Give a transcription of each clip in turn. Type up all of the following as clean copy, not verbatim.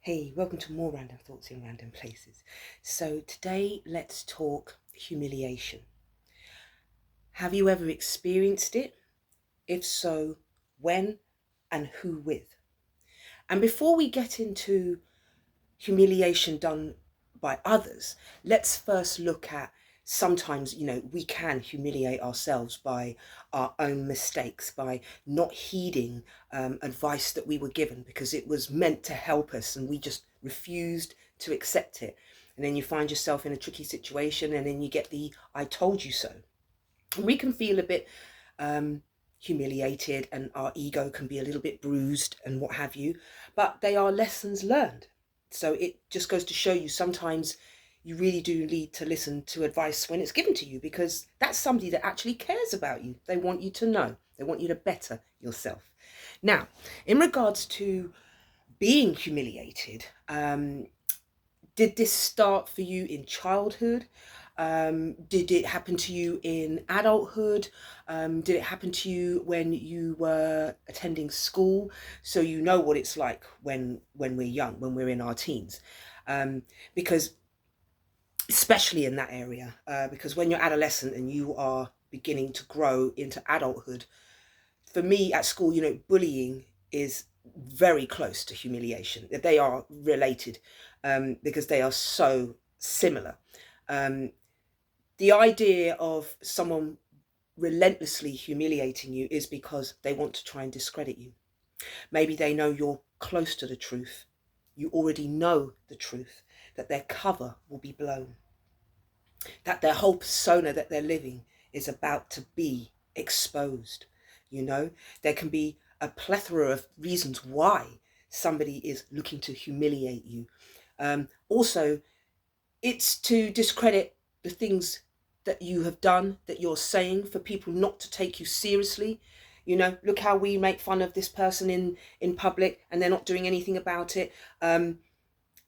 Hey, welcome to more random thoughts in random places. So today let's talk humiliation. Have you ever experienced it? If so, when and who with? And before we get into humiliation done by others, let's first look at sometimes, we can humiliate ourselves by our own mistakes, by not heeding advice that we were given because it was meant to help us and we just refused to accept it. And then you find yourself in a tricky situation and then you get the I told you so. And we can feel a bit humiliated and our ego can be a little bit bruised and what have you, but they are lessons learned. So it just goes to show you sometimes you really do need to listen to advice when it's given to you because that's somebody that actually cares about you. They want you to know, they want you to better yourself. Now, in regards to being humiliated, did this start for you in childhood? Did it happen to you in adulthood? Did it happen to you when you were attending school? So you know what it's like when we're young, when we're in our teens. Because especially in that area, because when you're adolescent and you are beginning to grow into adulthood, for me at school, bullying is very close to humiliation. They are related because they are so similar. The idea of someone relentlessly humiliating you is because they want to try and discredit you. Maybe they know you're close to the truth. You already know the truth, that their cover will be blown, that their whole persona that they're living is about to be exposed. There can be a plethora of reasons why somebody is looking to humiliate you. Also, it's to discredit the things that you have done, that you're saying, for people not to take you seriously. Look how we make fun of this person in public and they're not doing anything about it.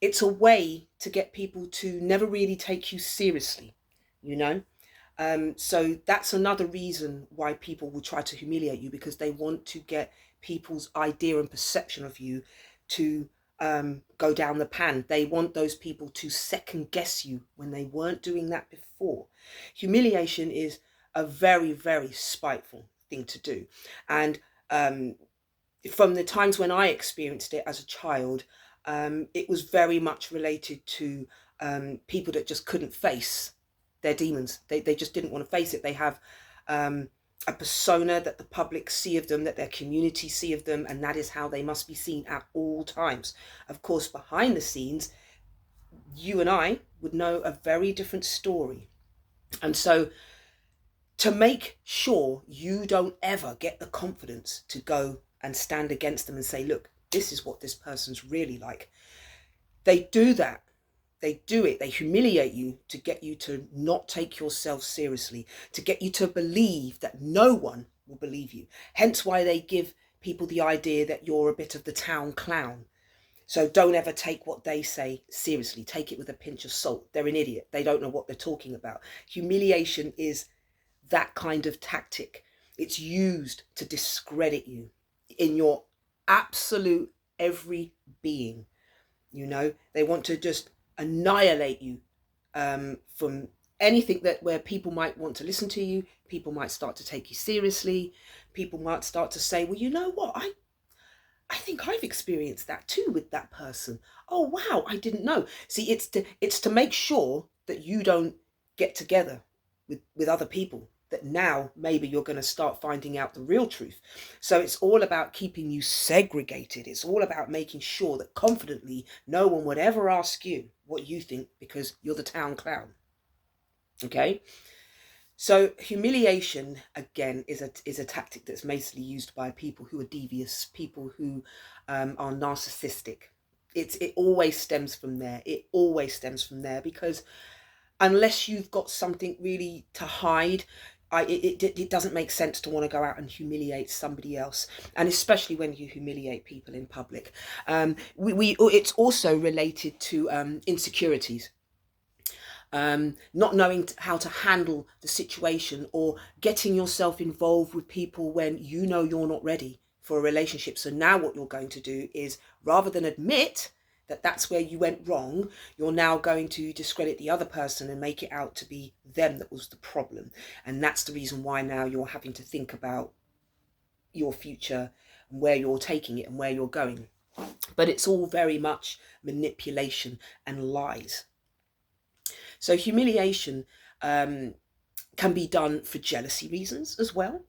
It's a way to get people to never really take you seriously, you know. So that's another reason why people will try to humiliate you, because they want to get people's idea and perception of you to go down the pan. They want those people to second guess you when they weren't doing that before. Humiliation is a very, very spiteful thing to do. And from the times when I experienced it as a child, it was very much related to people that just couldn't face their demons. They just didn't want to face it. They have a persona that the public see of them, that their community see of them, and that is how they must be seen at all times. Of course, behind the scenes, you and I would know a very different story. And so to make sure you don't ever get the confidence to go and stand against them and say, look, this is what this person's really like. They do that. They do it. They humiliate you to get you to not take yourself seriously, to get you to believe that no one will believe you. Hence why they give people the idea that you're a bit of the town clown. So don't ever take what they say seriously. Take it with a pinch of salt. They're an idiot. They don't know what they're talking about. Humiliation is that kind of tactic. It's used to discredit you in your absolute every being. They want to just annihilate you from anything that where people might want to listen to you. People might start to take you seriously. People might start to say, well, you know what, I think I've experienced that too with that person. Oh wow, I didn't know. See, it's to make sure that you don't get together with other people, that now maybe you're going to start finding out the real truth. So it's all about keeping you segregated. It's all about making sure that confidently no one would ever ask you what you think, because you're the town clown. Okay. So humiliation, again, is a tactic that's mostly used by people who are devious, people who are narcissistic. It always stems from there. It always stems from there, because unless you've got something really to hide, it doesn't make sense to want to go out and humiliate somebody else, and especially when you humiliate people in public. It's also related to insecurities. Not knowing how to handle the situation, or getting yourself involved with people when you know you're not ready for a relationship. So now what you're going to do is, rather than admit that's where you went wrong, you're now going to discredit the other person and make it out to be them that was the problem. And that's the reason why now you're having to think about your future and where you're taking it and where you're going. But it's all very much manipulation and lies. So humiliation can be done for jealousy reasons as well,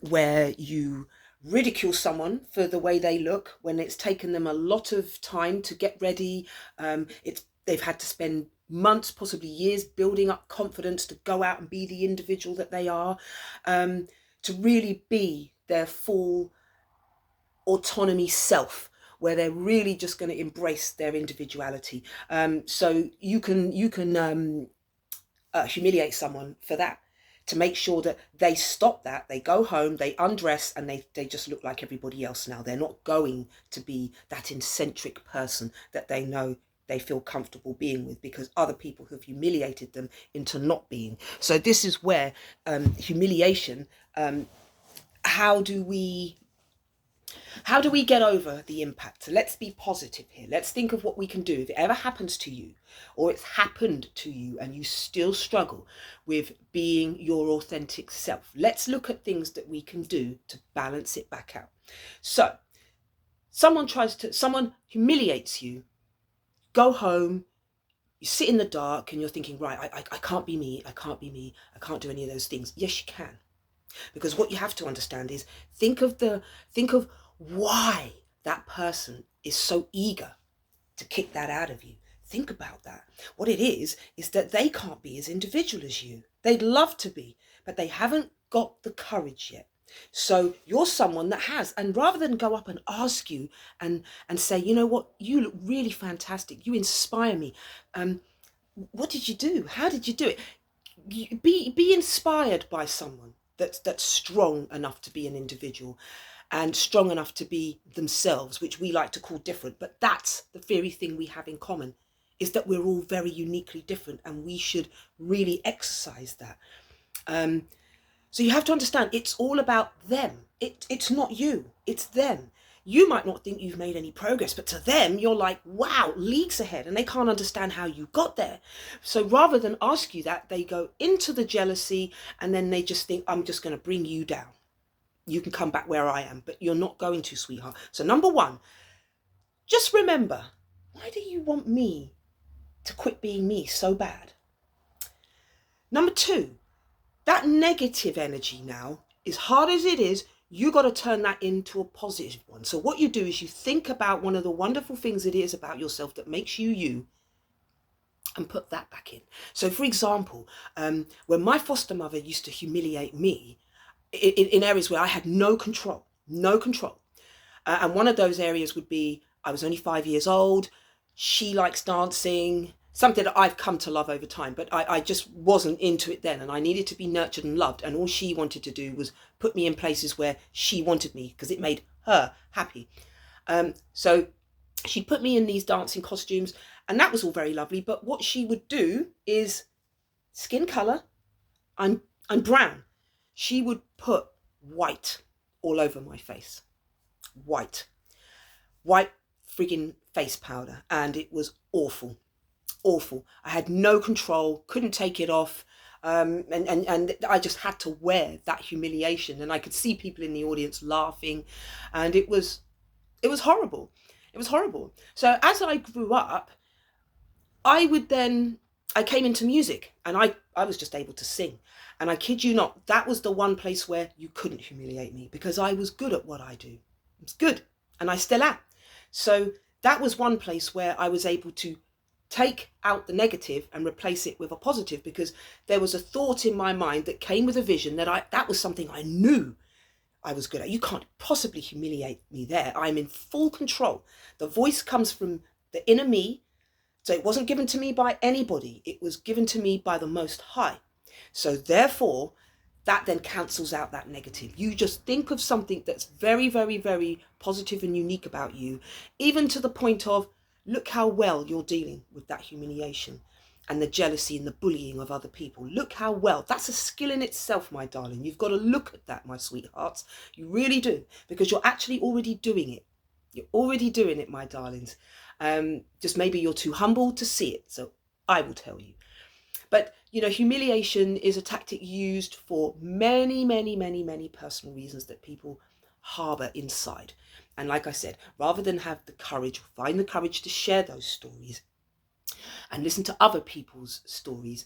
where you ridicule someone for the way they look when it's taken them a lot of time to get ready. They've had to spend months, possibly years, building up confidence to go out and be the individual that they are, to really be their full autonomy self, where they're really just going to embrace their individuality. So you can humiliate someone for that, to make sure that they stop that, they go home, they undress, and they just look like everybody else now. They're not going to be that eccentric person that they know they feel comfortable being with, because other people have humiliated them into not being. So this is where humiliation, how do we get over the impact? So let's be positive here. Let's think of what we can do. If it ever happens to you, or it's happened to you and you still struggle with being your authentic self, let's look at things that we can do to balance it back out. So someone humiliates you, go home, you sit in the dark and you're thinking, right, I can't be me, I can't do any of those things. Yes, you can. Because what you have to understand is, think of why that person is so eager to kick that out of you. Think about that. What it is that they can't be as individual as you. They'd love to be, but they haven't got the courage yet. So you're someone that has, and rather than go up and ask you and say, you know what, you look really fantastic, you inspire me. What did you do? How did you do it? Be inspired by someone that's strong enough to be an individual and strong enough to be themselves, which we like to call different. But that's the very thing we have in common, is that we're all very uniquely different, and we should really exercise that. So you have to understand, it's all about them. It's not you, it's them. You might not think you've made any progress, but to them, you're like, wow, leagues ahead, and they can't understand how you got there. So rather than ask you that, they go into the jealousy, and then they just think, I'm just going to bring you down. You can come back where I am, but you're not going to, sweetheart. So number one, just remember, why do you want me to quit being me so bad? Number two, that negative energy now, as hard as it is, you got to turn that into a positive one. So what you do is you think about one of the wonderful things it is about yourself that makes you you, and put that back in. So for example, when my foster mother used to humiliate me in areas where I had no control. And one of those areas would be, I was only 5 years old. She likes dancing, something that I've come to love over time, but I just wasn't into it then, and I needed to be nurtured and loved, and all she wanted to do was put me in places where she wanted me, because it made her happy. So she'd put me in these dancing costumes, and that was all very lovely, but what she would do is, skin colour, I'm brown, she would put white all over my face. White friggin' face powder, and it was awful. I had no control, couldn't take it off, and I just had to wear that humiliation, and I could see people in the audience laughing, and it was horrible. So as I grew up, I came into music, and I was just able to sing, and I kid you not, that was the one place where you couldn't humiliate me, because I was good at what I do. I was good, and I still am. So that was one place where I was able to take out the negative and replace it with a positive, because there was a thought in my mind that came with a vision that was something I knew I was good at. You can't possibly humiliate me there. I'm in full control. The voice comes from the inner me. So it wasn't given to me by anybody. It was given to me by the Most High. So therefore, that then cancels out that negative. You just think of something that's very, very, very positive and unique about you, even to the point of, look how well you're dealing with that humiliation and the jealousy and the bullying of other people. Look how well. That's a skill in itself, my darling. You've got to look at that, my sweethearts. You really do, because you're actually already doing it. You're already doing it, my darlings. Just maybe you're too humble to see it. So I will tell you. But, humiliation is a tactic used for many, many, many, many personal reasons that people harbor inside. And like I said, rather than have the courage, find the courage to share those stories and listen to other people's stories,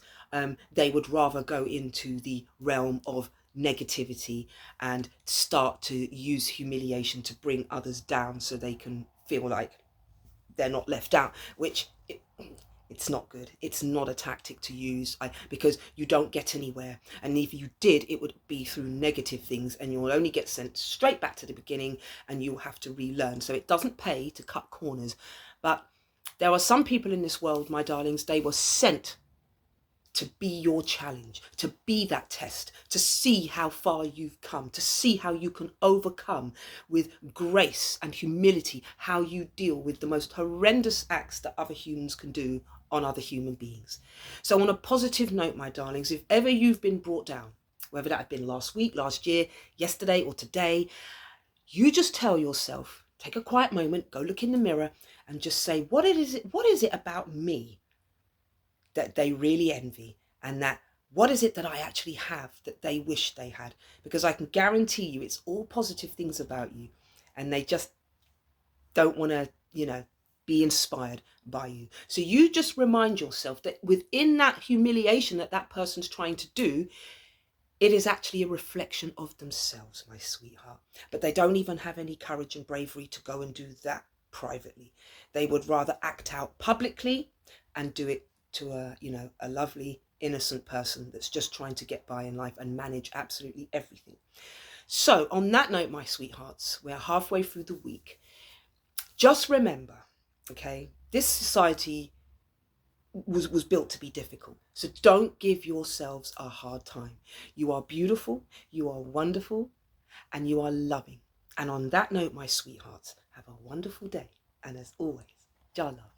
they would rather go into the realm of negativity and start to use humiliation to bring others down so they can feel like they're not left out, which it's not good. It's not a tactic to use because you don't get anywhere. And if you did, it would be through negative things and you'll only get sent straight back to the beginning and you'll have to relearn. So it doesn't pay to cut corners. But there are some people in this world, my darlings, they were sent to be your challenge, to be that test, to see how far you've come, to see how you can overcome with grace and humility, how you deal with the most horrendous acts that other humans can do on other human beings. So on a positive note, my darlings, if ever you've been brought down, whether that had been last week, last year, yesterday or today, you just tell yourself, take a quiet moment, go look in the mirror and just say, what is it about me that they really envy, and that what is it that I actually have that they wish they had? Because I can guarantee you it's all positive things about you and they just don't want to, be inspired by you. So you just remind yourself that within that humiliation that person's trying to do, it is actually a reflection of themselves, my sweetheart. But they don't even have any courage and bravery to go and do that privately. They would rather act out publicly and do it to a lovely, innocent person that's just trying to get by in life and manage absolutely everything. So on that note, my sweethearts, we're halfway through the week. Just remember, okay, this society was built to be difficult. So don't give yourselves a hard time. You are beautiful, you are wonderful, and you are loving. And on that note, my sweethearts, have a wonderful day. And as always, Jah love.